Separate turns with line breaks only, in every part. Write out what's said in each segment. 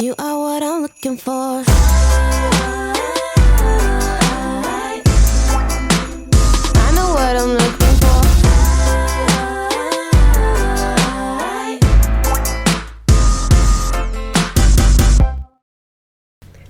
You are what I'm looking for. I know what I'm looking for.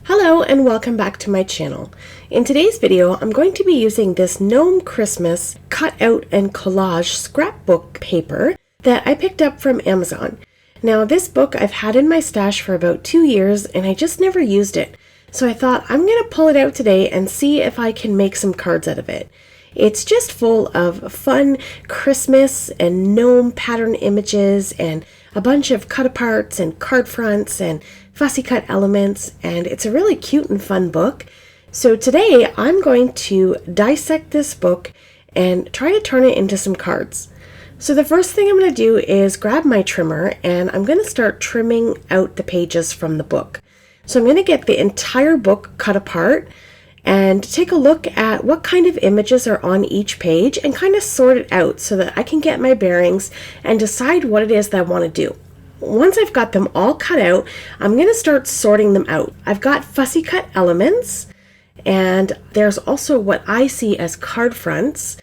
Hello and welcome back to my channel. In today's video, I'm going to be using this Gnome Christmas cut out and collage scrapbook paper that I picked up from Amazon. Now this book I've had in my stash for about 2 years and I just never used it. So I thought I'm going to pull it out today and see if I can make some cards out of it. It's just full of fun Christmas and gnome pattern images and a bunch of cut aparts and card fronts and fussy cut elements, and it's a really cute and fun book. So today I'm going to dissect this book and try to turn it into some cards. So the first thing I'm going to do is grab my trimmer and I'm going to start trimming out the pages from the book. So I'm going to get the entire book cut apart and take a look at what kind of images are on each page and kind of sort it out so that I can get my bearings and decide what it is that I want to do. Once I've got them all cut out, I'm going to start sorting them out. I've got fussy cut elements, and there's also what I see as card fronts,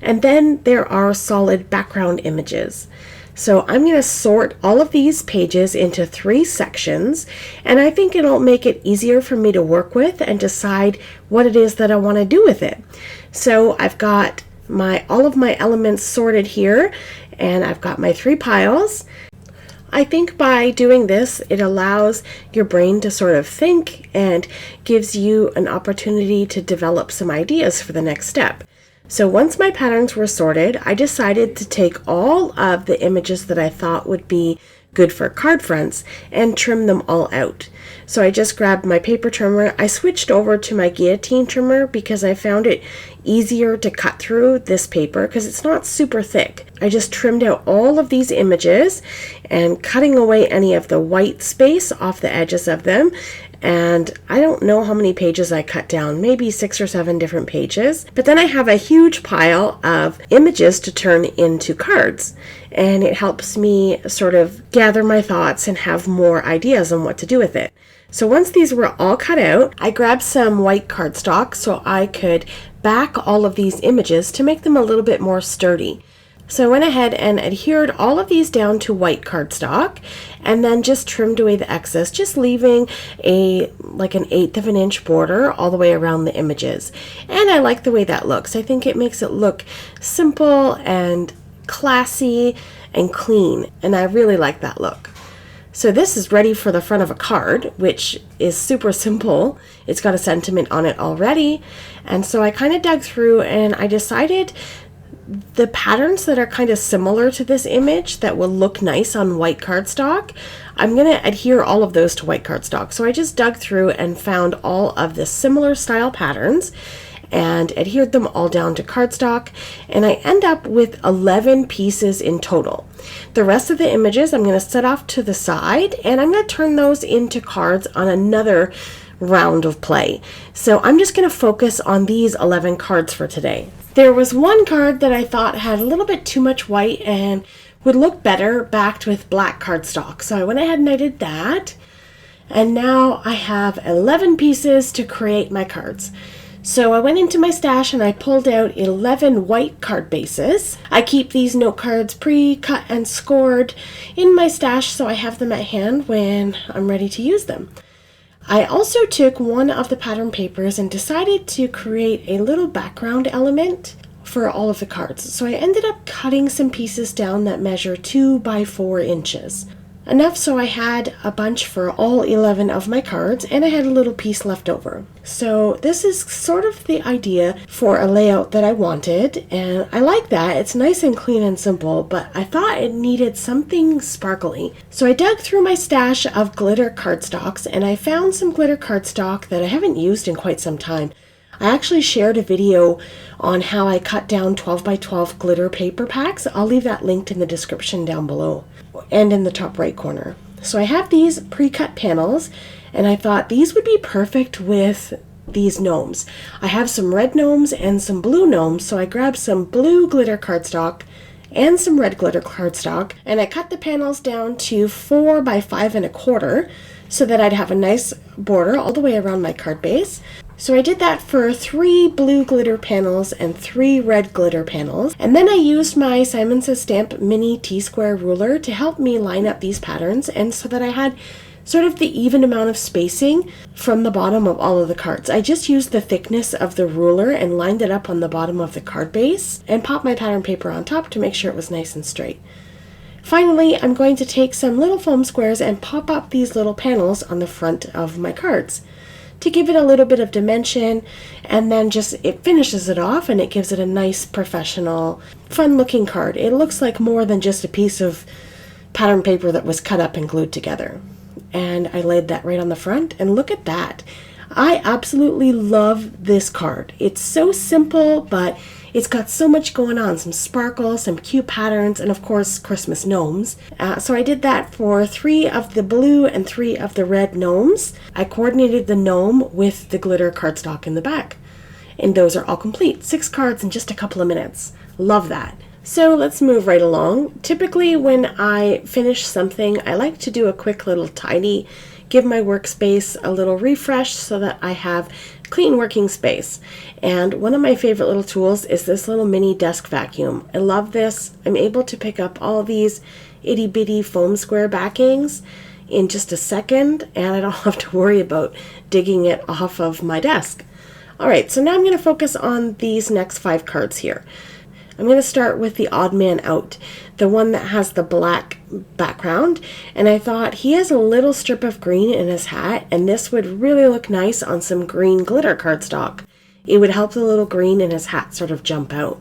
and then there are solid background images. So I'm going to sort all of these pages into 3 sections, and I think it'll make it easier for me to work with and decide what it is that I want to do with it. So I've got all of my elements sorted here, and I've got my 3 piles. I think by doing this, it allows your brain to sort of think and gives you an opportunity to develop some ideas for the next step. So once my patterns were sorted, I decided to take all of the images that I thought would be good for card fronts and trim them all out. So I just grabbed my paper trimmer. I switched over to my guillotine trimmer because I found it easier to cut through this paper because it's not super thick. I just trimmed out all of these images and cutting away any of the white space off the edges of them. And I don't know how many pages I cut down, maybe 6 or 7 different pages. But then I have a huge pile of images to turn into cards. And it helps me sort of gather my thoughts and have more ideas on what to do with it. So once these were all cut out, I grabbed some white cardstock so I could back all of these images to make them a little bit more sturdy. So I went ahead and adhered all of these down to white cardstock and then just trimmed away the excess, just leaving like an 1/8 of an inch border all the way around the images. And I like the way that looks. I think it makes it look simple and classy and clean, and I really like that look. So this is ready for the front of a card, which is super simple. It's got a sentiment on it already. And so I kind of dug through and I decided the patterns that are kind of similar to this image that will look nice on white cardstock, I'm going to adhere all of those to white cardstock. So I just dug through and found all of the similar style patterns and adhered them all down to cardstock, and I end up with 11 pieces in total. The rest of the images I'm going to set off to the side and I'm going to turn those into cards on another round of play. So I'm just going to focus on these 11 cards for today. There was one card that I thought had a little bit too much white and would look better backed with black cardstock. So I went ahead and I did that. And now I have 11 pieces to create my cards. So I went into my stash and I pulled out 11 white card bases. I keep these note cards pre-cut and scored in my stash so I have them at hand when I'm ready to use them. I also took one of the pattern papers and decided to create a little background element for all of the cards. So I ended up cutting some pieces down that measure 2 by 4 inches. Enough so I had a bunch for all 11 of my cards and I had a little piece left over. So this is sort of the idea for a layout that I wanted, and I like that. It's nice and clean and simple, but I thought it needed something sparkly. So I dug through my stash of glitter cardstocks and I found some glitter cardstock that I haven't used in quite some time. I actually shared a video on how I cut down 12 by 12 glitter paper packs. I'll leave that linked in the description down below and in the top right corner. So I have these pre-cut panels and I thought these would be perfect with these gnomes. I have some red gnomes and some blue gnomes, so I grabbed some blue glitter cardstock and some red glitter cardstock and I cut the panels down to 4 by 5 1/4 so that I'd have a nice border all the way around my card base. So I did that for 3 blue glitter panels and 3 red glitter panels. And then I used my Simon Says Stamp mini T-square ruler to help me line up these patterns, and so that I had sort of the even amount of spacing from the bottom of all of the cards. I just used the thickness of the ruler and lined it up on the bottom of the card base and popped my pattern paper on top to make sure it was nice and straight. Finally, I'm going to take some little foam squares and pop up these little panels on the front of my cards to give it a little bit of dimension, and then just it finishes it off and it gives it a nice professional fun looking card. It looks like more than just a piece of pattern paper that was cut up and glued together. And I laid that right on the front, and look at that. I absolutely love this card. It's so simple, but it's got so much going on, some sparkle, some cute patterns, and of course Christmas gnomes. So I did that for 3 of the blue and 3 of the red gnomes. I coordinated the gnome with the glitter cardstock in the back. And those are all complete. 6 cards in just a couple of minutes. Love that. So let's move right along. Typically when I finish something, I like to do a quick little tidy, give my workspace a little refresh so that I have clean working space. And one of my favorite little tools is this little mini desk vacuum. I love this. I'm able to pick up all these itty bitty foam square backings in just a second, and I don't have to worry about digging it off of my desk. All right, so now I'm going to focus on these next 5 cards here. I'm going to start with the odd man out, the one that has the black background, and I thought he has a little strip of green in his hat, and this would really look nice on some green glitter cardstock. It would help the little green in his hat sort of jump out.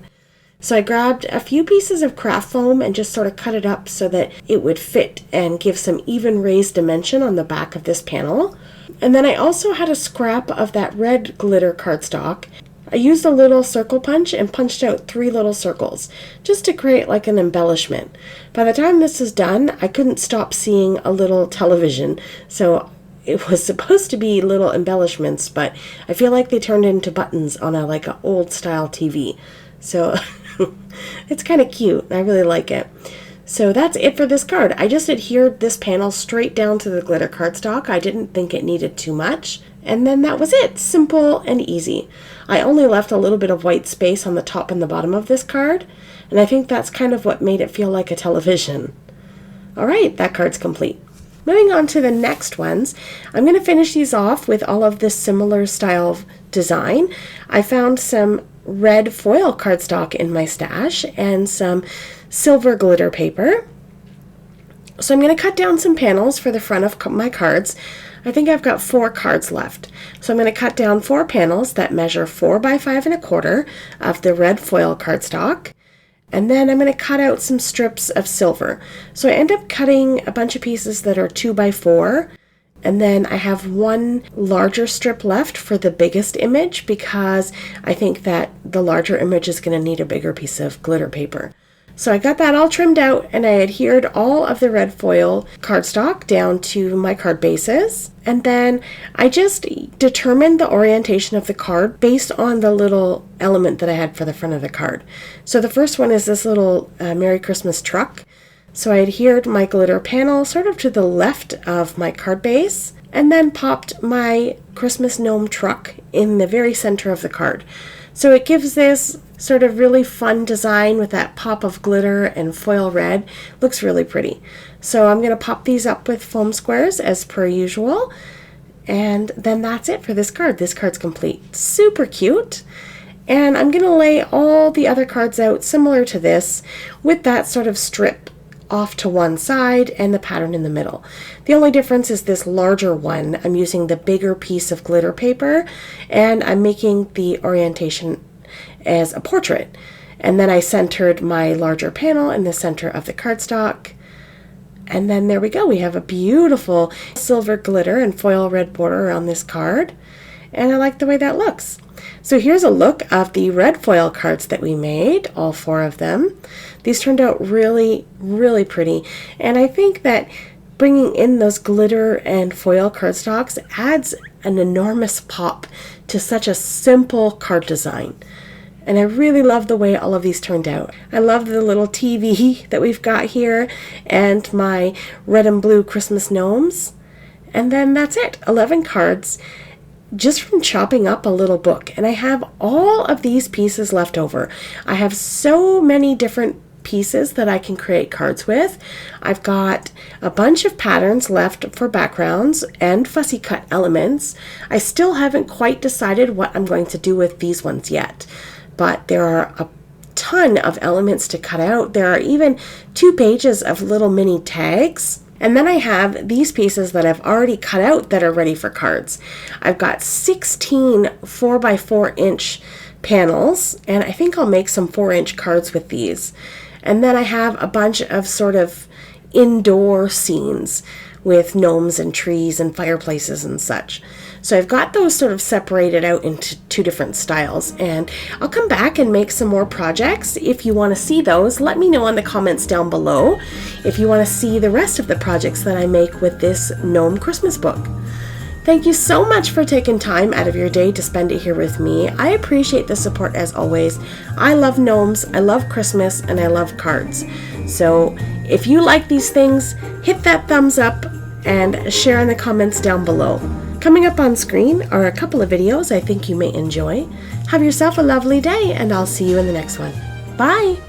So I grabbed a few pieces of craft foam and just sort of cut it up so that it would fit and give some even raised dimension on the back of this panel. And then I also had a scrap of that red glitter cardstock. I used a little circle punch and punched out 3 little circles just to create like an embellishment. By the time this is done, I couldn't stop seeing a little television, so it was supposed to be little embellishments, but I feel like they turned into buttons on a like an old style TV. So it's kind of cute. I really like it. So that's it for this card. I just adhered this panel straight down to the glitter cardstock. I didn't think it needed too much. And then that was it. Simple and easy. I only left a little bit of white space on the top and the bottom of this card, and I think that's kind of what made it feel like a television. All right, that card's complete. Moving on to the next ones, I'm going to finish these off with all of this similar style of design. I found some red foil cardstock in my stash and some silver glitter paper. So I'm going to cut down some panels for the front of my cards. I think I've got 4 cards left. So I'm going to cut down 4 panels that measure 4 by 5 1/4 of the red foil cardstock. And then I'm going to cut out some strips of silver. So I end up cutting a bunch of pieces that are 2 by 4. And then I have 1 larger strip left for the biggest image because I think that the larger image is going to need a bigger piece of glitter paper. So I got that all trimmed out, and I adhered all of the red foil cardstock down to my card bases. And then I just determined the orientation of the card based on the little element that I had for the front of the card. So the first one is this little Merry Christmas truck. So I adhered my glitter panel sort of to the left of my card base, and then popped my Christmas gnome truck in the very center of the card. So it gives this sort of really fun design with that pop of glitter and foil red. Looks really pretty. So I'm going to pop these up with foam squares as per usual. And then that's it for this card. This card's complete. Super cute. And I'm going to lay all the other cards out similar to this with that sort of strip off to one side and the pattern in the middle. The only difference is this larger one. I'm using the bigger piece of glitter paper, and I'm making the orientation as a portrait. And then I centered my larger panel in the center of the cardstock. And then there we go. We have a beautiful silver glitter and foil red border around this card. And I like the way that looks. So here's a look of the red foil cards that we made, all 4 of them. These turned out really, really pretty. And I think that bringing in those glitter and foil cardstocks adds an enormous pop to such a simple card design. And I really love the way all of these turned out. I love the little TV that we've got here and my red and blue Christmas gnomes. And then that's it, 11 cards just from chopping up a little book. And I have all of these pieces left over. I have so many different pieces that I can create cards with. I've got a bunch of patterns left for backgrounds and fussy cut elements. I still haven't quite decided what I'm going to do with these ones yet, but there are a ton of elements to cut out. There are even 2 pages of little mini tags. And then I have these pieces that I've already cut out that are ready for cards. I've got 16 4x4-inch panels, and I think I'll make some 4-inch cards with these. And then I have a bunch of sort of indoor scenes with gnomes and trees and fireplaces and such. So I've got those sort of separated out into 2 different styles, and I'll come back and make some more projects. If you want to see those, let me know in the comments down below if you want to see the rest of the projects that I make with this gnome Christmas book. Thank you so much for taking time out of your day to spend it here with me. I appreciate the support as always. I love gnomes, I love Christmas, and I love cards. So if you like these things, hit that thumbs up and share in the comments down below. Coming up on screen are a couple of videos I think you may enjoy. Have yourself a lovely day, and I'll see you in the next one. Bye!